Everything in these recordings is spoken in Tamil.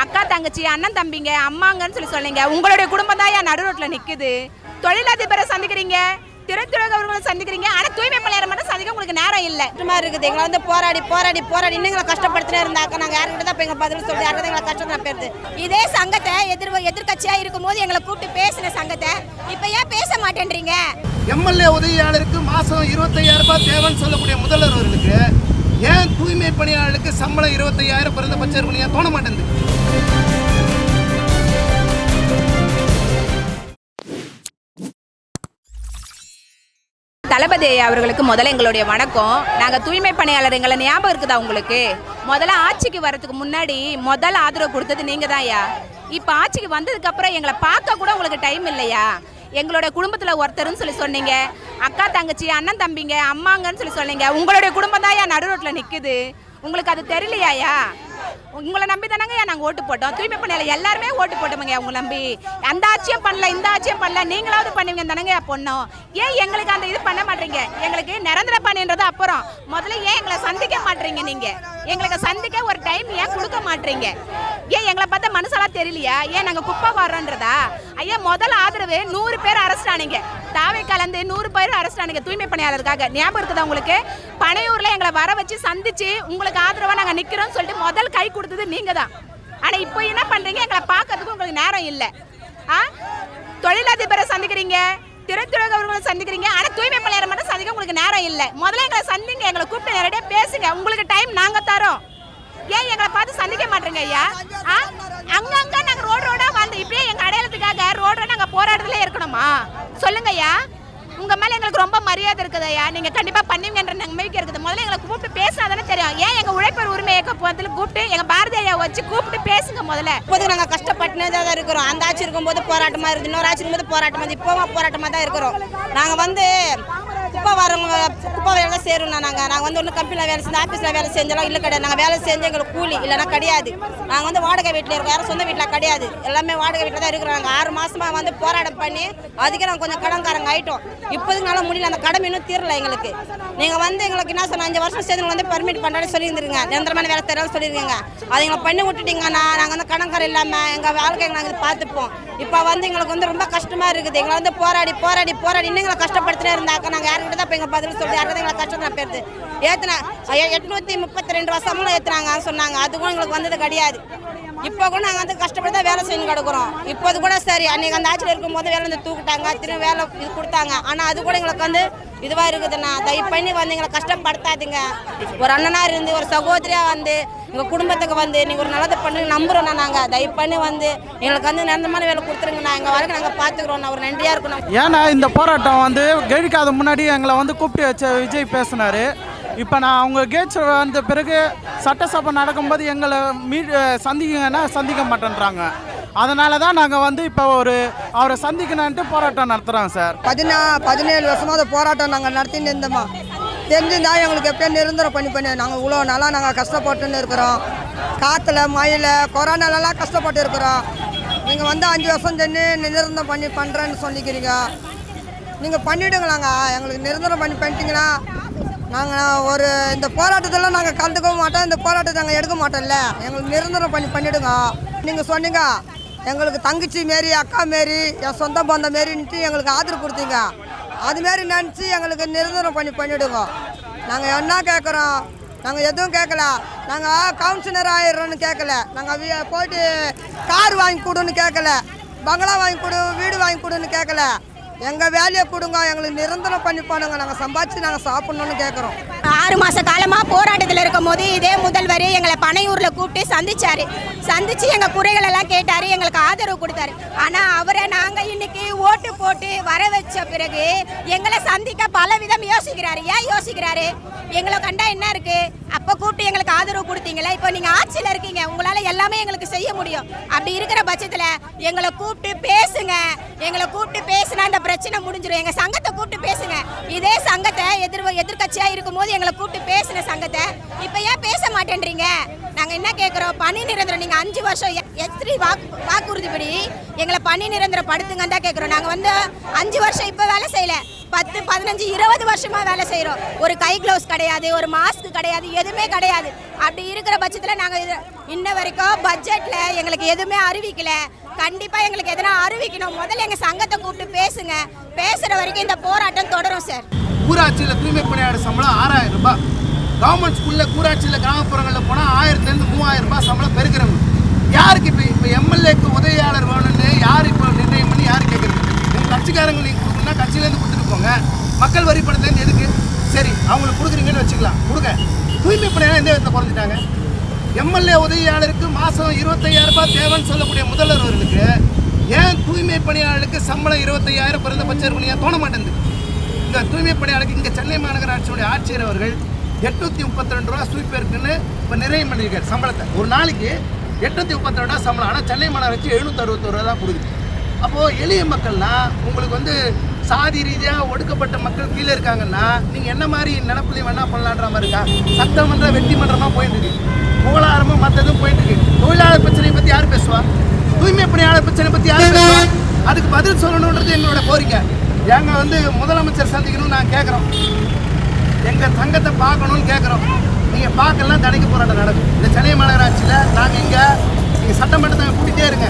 அக்கா தங்கச்சி அண்ணன் தம்பிங்க அம்மாங்கன்னு சொல்லி சொன்னீங்க. உங்களுடைய குடும்பம் தான் நடு ரோட்ல நிக்குது. தொழிலதிபரை சந்திக்கிறீங்க, திரைத்துறைகளை சந்திக்கிறீங்க, ஆனா தூய்மை பணியாளர் மட்டும் சந்திக்க உங்களுக்கு நேரம் இல்ல. சும்மா இருக்குது. எங்களை வந்து போராடி போராடி போராடி இன்னும் கஷ்டப்படுத்தினே இருந்தாக்க நாங்க யாருக்கிட்ட தான் எங்க பதில் சொல்லிட்டு யாருக்கிட்ட எங்களை கஷ்டம் பேருது. இதே சங்கத்தை எதிர்கட்சியா இருக்கும் போது எங்களை கூப்பிட்டு பேசின சங்கத்தை இப்ப ஏன் பேச மாட்டேன்றீங்க? எம்எல்ஏ உதவியாளருக்கு மாசம் 25,000 ரூபாய் தேவைன்னு சொல்லக்கூடிய முதல்வர் அவர்களுக்கு ஏன் தூய்மை பணியாளருக்கு சம்பளம் 25,000 குறைந்தபட்ச இருப்பணியா தோண மாட்டேங்குது? தளபதி அவர்களுக்கு முதல்ல எங்களுடைய வணக்கம். நாங்கள் தூய்மை பணியாளர், எங்களை ஞாபகம் இருக்குதா உங்களுக்கு? முதல்ல ஆட்சிக்கு வர்றதுக்கு முன்னாடி முதல் ஆதரவு கொடுத்தது நீங்கள் தான் ஐயா. இப்போ ஆட்சிக்கு வந்ததுக்கப்புறம் எங்களை பார்க்க கூட உங்களுக்கு டைம் இல்லையா? எங்களோட குடும்பத்தில் ஒருத்தருன்னு சொல்லி சொன்னீங்க, அக்கா தங்கச்சி அண்ணன் தம்பிங்க அம்மாங்கன்னு சொல்லி சொன்னீங்க. உங்களுடைய குடும்பம் தான் நடு ரோட்டில் நிற்குது. உங்களுக்கு அது தெரியலையாயா? உங்களை நம்பி தானங்க நாங்கள் ஓட்டு போட்டோம். தூய்மை பணியாளர் எல்லாருமே ஓட்டு போட்டோமுங்க உங்களை நம்பி. அந்த ஆட்சியும் பண்ணல, இந்த ஆட்சியும் பண்ணல, நீங்களாவது பண்ணுவீங்க தானங்க பொண்ணோம். ஏன் எங்களுக்கு அந்த இது பண்ண மாட்டீங்க? எங்களுக்கு நிரந்தர பணின்றது அப்புறம், முதல்ல ஏன் எங்களை சந்திக்க மாட்டீங்க? நீங்கள் எங்களுக்கு சந்திக்க ஒரு டைம் ஏன் கொடுக்க மாட்டீங்க? ஏன் எங்களை பார்த்தா மனசெல்லாம் தெரியலையா? ஏன் நாங்கள் குப்பை வர்றோன்றதா? ஐயா முதல் ஆதரவு 100 பேர் அரெஸ்ட் ஆனீங்க. தாவை கலந்து 100 பேர் அரெஸ்ட் ஆனீங்க தூய்மை பணியாளருக்காக. ஞாபகம் இருக்குதா உங்களுக்கு? பனையூரில் எங்களை வர வச்சு சந்திச்சு உங்களுக்கு ஆதரவாக நாங்கள் நிற்கிறோம்னு சொல்லிட்டு முதல் கை கொடுத்தது நீங்கள் தான். ஆனால் இப்போ என்ன பண்ணுறீங்க? எங்களை பார்க்கறதுக்கு உங்களுக்கு நேரம் இல்லை. தொழிலதிபரை சந்திக்கிறீங்க, திரைத்துறைகளை சந்திக்கிறீங்க, ஆனால் தூய்மை பணியாளர் மட்டும் சந்திக்க உங்களுக்கு நேரம் இல்லை. முதல்ல எங்களை சந்திங்க, எங்களை கூப்பிட்டு நேரடியாக பேசுங்க. உங்களுக்கு டைம் நாங்கள் தரோம். ஏன் எங்களை பார்த்து சந்திக்க மாட்டேங்க ஐயா? அங்கங்க நாங்கள் ரோடா வந்து இப்படியே எங்கள் அடையாளத்துக்காக ரோட நாங்கள் போராடுறதுல இருக்கணுமா? சொல்லுங்க ஐயா. உங்கள் மேலே எங்களுக்கு ரொம்ப மரியாதை இருக்குது ஐயா. நீங்கள் கண்டிப்பாக பண்ணுவீங்கன்ற நம்பிக்கை இருக்குது. முதல்ல எங்களை கூப்பிட்டு பேசினாதானே தெரியும். ஏன் எங்கள் உழைப்பர் உரிமை இயக்க போதில் கூப்பிட்டு எங்கள் பாரதி ஐயா வச்சு கூப்பிட்டு பேசுங்க முதல்ல. இப்போது நாங்கள் கஷ்டப்பட்டுனே தான் இருக்கிறோம். அந்த ஆட்சி இருக்கும்போது போராட்டமாக இருக்குது, இன்னொரு ஆட்சி இருக்கும்போது போராட்டமாக இருக்குது, இப்போவும் போராட்டமாக தான் இருக்கிறோம். நாங்கள் வந்து குப்பை வரவங்க குப்பை வேலை செய்யறோம்னா நாங்கள் வந்து ஒன்றும் கம்பெனியில் வேலை செஞ்சு ஆஃபீஸில் வேலை செஞ்சாலும் இல்லை கிடையாது. நாங்கள் வேலை செஞ்சு எங்களுக்கு கூலி இல்லைன்னா கிடையாது. நாங்கள் வந்து வாடகை வீட்டில் இருக்கோம், யாரும் சொந்த வீட்டில் கிடையாது. எல்லாமே வாடகை வீட்டில் தான் இருக்கிறோம். நாங்கள் 6 மாதமாக வந்து போராட்டம் பண்ணி அதுக்கே நாங்கள் கொஞ்சம் கடன்காரங்க ஆகிட்டோம். இப்போதுக்கு நல்லா முடியல, அந்த கடமை இன்னும் தீரல எங்களுக்கு. நீங்கள் வந்து எங்களுக்கு என்ன சொன்ன 5 வருஷம் சேர்ந்து வந்து பர்மிட் பண்ணுறான்னு சொல்லியிருந்துருங்க, நிரந்தரமான வேலை தரேன்னு சொல்லியிருக்கீங்க. அதை எங்களை பண்ணி விட்டுட்டீங்கன்னா நாங்கள் வந்து கடன்காரம் இல்லாமல் எங்கள் வாழ்க்கை நாங்கள் பார்த்துப்போம். இப்போ வந்து எங்களுக்கு வந்து ரொம்ப கஷ்டமாக இருக்குது. எங்களை வந்து போராடி போராடி போராடி இன்னும் எங்களை கஷ்டப்படுத்தினே இருந்தாக்க நாங்கள் யாருக்கிட்ட தான் இப்போ எங்கள் பதில் சொல்லி யாருக்கிட்ட எங்களை கஷ்டம் பேருது ஏற்றுனா 832 வருஷமும் ஏற்றுனாங்க சொன்னாங்க. அது கூட எங்களுக்கு வந்தது கிடையாது. இப்போ கூட நாங்கள் வந்து கஷ்டப்பட்டு தான் வேலை செய்யணும் கிடக்குறோம். இப்போது கூட சரி, அன்றைக்கி அந்த ஆட்சியில் இருக்கும்போது வேலை வந்து தூக்கிட்டாங்க, திரும்ப வேலை இது கொடுத்தாங்க. ஆனால் அது கூட எங்களுக்கு வந்து இதுவாக இருக்குதுண்ணா. தயவு பண்ணி வந்து எங்களை கஷ்டப்படுத்தாதுங்க. ஒரு அண்ணனாக இருந்து ஒரு சகோதரியாக வந்து எங்கள் குடும்பத்துக்கு வந்து நீங்கள் ஒரு நல்லதை பண்ணி நம்புகிறோண்ணா. நாங்கள் தயவு பண்ணி வந்து எங்களுக்கு வந்து நிரந்தரமான வேலை கொடுத்துருங்கண்ணா. எங்கள் வாழ்க்கை நாங்கள் பார்த்துக்குறோண்ணா. ஒரு நன்றியாக இருக்கணும். ஏன்னா இந்த போராட்டம் வந்து கழிக்காத முன்னாடி எங்களை வந்து கூப்பிட்டு வச்ச விஜய் பேசினார். இப்போ நான் அவங்க கேட்ஸ் வந்த பிறகு சட்டசபை நடக்கும்போது எங்களை சந்திக்கங்கன்னா சந்திக்க மாட்டேன்றாங்க. அதனால தான் நாங்கள் வந்து இப்போ அவரை சந்திக்கணுன்ட்டு போராட்டம் நடத்துகிறோம் சார். 17 வருஷமாக போராட்டம் நாங்கள் நடத்தின்னு இருந்தோமா. தெரிஞ்சுருந்தா எங்களுக்கு எப்படியே நிரந்தரம் பண்ணி நாங்கள் இவ்வளோ நாளாக நாங்கள் கஷ்டப்பட்டுன்னு இருக்கிறோம். காற்றுல மழையில் கொரோனாலலாம் கஷ்டப்பட்டு இருக்கிறோம். நீங்கள் வந்து 5 வருஷம் சென்று நிரந்தரம் பண்ணுறேன்னு சொல்லிக்கிறீங்க. நீங்கள் பண்ணிவிடுங்களாங்க. எங்களுக்கு நிரந்தரம் பண்ணிட்டீங்கன்னா நாங்கள் ஒரு இந்த போராட்டத்தில் நாங்கள் கலந்துக்கவும் மாட்டோம், இந்த போராட்டத்தை நாங்கள் எடுக்க மாட்டோம்ல. எங்களுக்கு நிரந்தரம் பண்ணிவிடுங்க. நீங்கள் சொன்னீங்க எங்களுக்கு தங்கச்சி மாரி அக்கா மாரி என் சொந்த பந்த மாரின்ட்டு எங்களுக்கு ஆதரவு கொடுத்தீங்க. அதுமாரி நினச்சி எங்களுக்கு நிரந்தரம் பண்ணிவிடுங்க. நாங்கள் என்ன கேட்குறோம்? நாங்கள் எதுவும் கேட்கல. நாங்கள் கவுன்சிலர் ஆயிடுறோன்னு கேட்கல. நாங்கள் போய்ட்டு கார் வாங்கி கொடுன்னு கேட்கல, பங்களா வாங்கி கொடு, வீடு வாங்கி கொடுன்னு கேட்கல. எங்கள் வேலையை கொடுங்க, எங்களுக்கு நிரந்தரம் பண்ணி பண்ணுங்க. நாங்கள் சம்பாதிச்சு நாங்கள் சாப்பிட்ணுன்னு கேட்குறோம். 6 மாத காலமாக போராட்டத்தில் இருக்கும் போது இதே முதல்வர் எங்களை பனையூரில் கூப்பிட்டு சந்திச்சு எங்கள் குறைகள் எல்லாம் கேட்டார், எங்களுக்கு ஆதரவு கொடுத்தாரு. ஆனால் அவரை நாங்கள் இன்னைக்கு ஓட்டு போட்டு வர வச்ச பிறகு எங்களை சந்திக்க பலவிதம் யோசிக்கிறாரு. ஏன் யோசிக்கிறாரு? எங்களை கண்டா என்ன இருக்கு? அப்போ கூப்பிட்டு எங்களுக்கு ஆதரவு கொடுத்தீங்களே, இப்போ நீங்கள் ஆட்சியில் இருக்கீங்க, உங்களால் எல்லாமே எங்களுக்கு செய்ய முடியும். அப்படி இருக்கிற பட்சத்தில் எங்களை கூப்பிட்டு பேசுங்க. எங்களை கூப்பிட்டு பேசினா இந்த பிரச்சனை பிரச்சனை முடிஞ்சிடும். எங்க சங்கத்தை கூப்பிட்டு பேசுங்க. இதே சங்கத்தை எதிர்க்கட்சியா இருக்கும்போது எங்களை கூப்பிட்டு பேசின சங்கத்தை இப்ப ஏன் பேச மாட்டேன்றீங்க? நாங்க என்ன கேட்கிறோம்? பணி நிரந்தரம் நீங்க 5 வருஷம் S3 வாக்குறுதிப்படி எங்களை பணி நிரந்தரம் படுத்துங்கன்னு தான் கேட்கிறோம். நாங்க வந்து 5 வருஷம் இப்ப வேலை செய்யல, 10, 15, 20 வருஷமா வேலை செய்யறோம். ஒரு கை கிளவுஸ் கிடையாது, ஒரு மாஸ்க் கிடையாது, எதுவுமே கிடையாது. அப்படி இருக்கிற பட்சத்துல நாங்க இன்ன வரைக்கும் பட்ஜெட்ல எங்களுக்கு எதுவுமே அறிவிக்கல. கண்டிப்பா எங்களுக்கு எதனா அறிவிக்கணும். முதல்ல எங்க சங்கத்தை கூப்பிட்டு பேசுங்க. பேசுற வரைக்கும் இந்த போராட்டம் தொடரும் சார். ஊராட்சியில் தூய்மை பணியாளர் சம்பளம் 6000 ரூபாய். கவர்மெண்ட் ஸ்கூலில் ஊராட்சியில் கிராமப்புறங்களில் போனால் 1000 3000 ரூபாய் சம்பளம் பெருக்கிறவங்க. யாருக்கு இப்போ எம்எல்ஏக்கு உதவியாளர் வேணும்னு யார் இப்போ நிர்ணயம் பண்ணி யார் கேட்குறது? உங்கள் கட்சிக்காரங்க நீங்கள் கொடுக்கணும்னா கட்சியிலேருந்து கொடுத்துட்டு போங்க. மக்கள் வரி பணத்துலேருந்து எதுக்கு? சரி, அவங்களுக்கு கொடுக்குறீங்கன்னு வச்சுக்கலாம், கொடுங்க. தூய்மை பணியாளர் எந்த விதத்தை குறைஞ்சிட்டாங்க? எம்எல்ஏ உதவியாளருக்கு மாதம் 25000 ரூபாய் தேவைன்னு சொல்லக்கூடிய முதல்வர் அவர்களுக்கு ஏன் தூய்மை பணியாளருக்கு சம்பளம் 25000 குறைந்தபட்ச இருப்பணியாக தோண மாட்டேங்குது? இந்த தூய்மை பணியாளருக்கு இங்கே சென்னை மாநகராட்சியுடைய ஆட்சியர் அவர்கள் 832 ரூபா ஸ்வீப்பருக்குன்னு இப்போ நிறைவு பண்ணியிருக்காரு சம்பளத்தை. ஒரு நாளைக்கு 832 ரூபா சம்பளம். ஆனால் சென்னை மாநகராட்சி 761 ரூபா தான் கொடுக்குது. அப்போது எளிய மக்கள்னால் உங்களுக்கு வந்து சாதி ரீதியாக ஒடுக்கப்பட்ட மக்கள் கீழே இருக்காங்கன்னா நீங்கள் என்ன மாதிரி நினப்புலையும் வேணா பண்ணலான்ற மாதிரி இருக்கா? சட்டமன்ற வெற்றி மன்றமாக போயிட்டு இருக்கு, புகழாரமும் மற்றதும் போயிட்டு இருக்கு. தொழிலாளர் பிரச்சனையை பற்றி யார் பேசுவா? தூய்மை பணியாளர் பிரச்சனை பற்றி யார் பேசுவா? அதுக்கு பதில் சொல்லணுன்றது எங்களோட கோரிக்கை. எங்கள் வந்து முதலமைச்சர் சந்திக்கணும்னு நான் கேட்குறோம். எங்கள் சங்கத்தை பார்க்கணும்னு கேட்குறோம். நீங்கள் பார்க்கலாம், தடைக்கு போராட்டம் நடக்கும். இந்த சென்னை மாநகராட்சியில் நாங்கள் நீங்கள் சட்டமன்றத்தை கூட்டிகிட்டே இருங்க.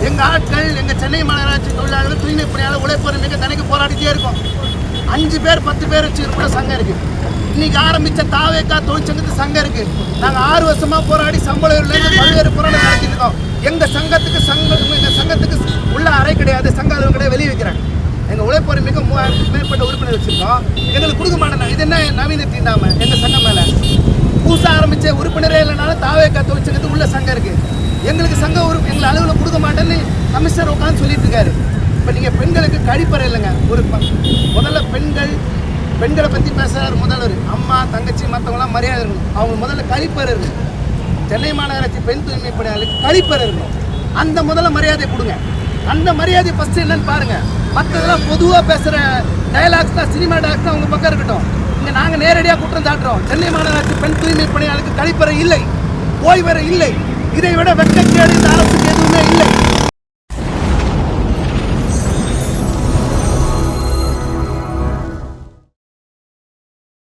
எங்கள் ஆட்கள், எங்கள் சென்னை மாநகராட்சி தொழிலாளர்கள், தூய்மை பணியாளர், உழைப்போர் மிக தடைக்கு போராடிட்டே இருக்கோம். 5 பேர் 10 பேர் வச்சு கூட சங்கம் இருக்குது. இன்றைக்கி ஆரம்பித்த தாவேக்கா தொழிற்சங்கத்து சங்கம் இருக்குது. நாங்கள் 6 வருஷமாக போராடி சம்பளம் பல்வேறு போராட்டம் நடத்திட்டு இருக்கோம். எங்கள் சங்கத்துக்கு உள்ள அறை கிடையாது, சங்க அளவு கிடையாது, வெளியே வைக்கிறாங்க. எங்கள் உழைப்போர் மிக 3000க்கு மேற்பட்ட உறுப்பினர் வச்சுருக்கோம். எங்களுக்கு கொடுக்க மாட்டேன். இது என்ன நவீன தீண்டாம? எங்கள் சங்கம் மேலே புதுசாக ஆரம்பித்த உறுப்பினரே இல்லைனாலும் தாவேக்கா தொழிற்சங்கத்துக்கு உள்ள சங்கம் இருக்குது. எங்களுக்கு சங்க எங்களை அளவில் கொடுக்க மாட்டேன்னு கமிஷனர் உட்காந்து சொல்லிட்டு இருக்காரு. இப்போ நீங்கள் பெண்களுக்கு கழிப்பறை இல்லைங்க. முதல்ல பெண்களை பற்றி பேசுகிறார் முதல்வர். அம்மா, தங்கச்சி, மற்றவங்களாம் மரியாதை இருக்கணும். அவங்க முதல்ல கழிப்பறை இருக்கணும். சென்னை மாநகராட்சி பெண் தூய்மை பணியாளருக்கு கழிப்பறை இருக்கணும். அந்த முதல்ல மரியாதை கொடுங்க. அந்த மரியாதை ஃபஸ்ட்டு என்னன்னு பாருங்கள். மற்றதெல்லாம் பொதுவாக பேசுகிற டயலாக்ஸ் தான், சினிமா டாக்ஸ் தான் அவங்க பக்கம் இருக்கட்டும். இங்கே நாங்கள் நேரடியாக குற்றம் சாட்டுறோம். சென்னை மாநகராட்சி பெண் தூய்மை பணியாளருக்கு கழிப்பறை இல்லை, ஓய்வறை இல்லை. இதை விட வெட்கக்கேடு இந்த அரசு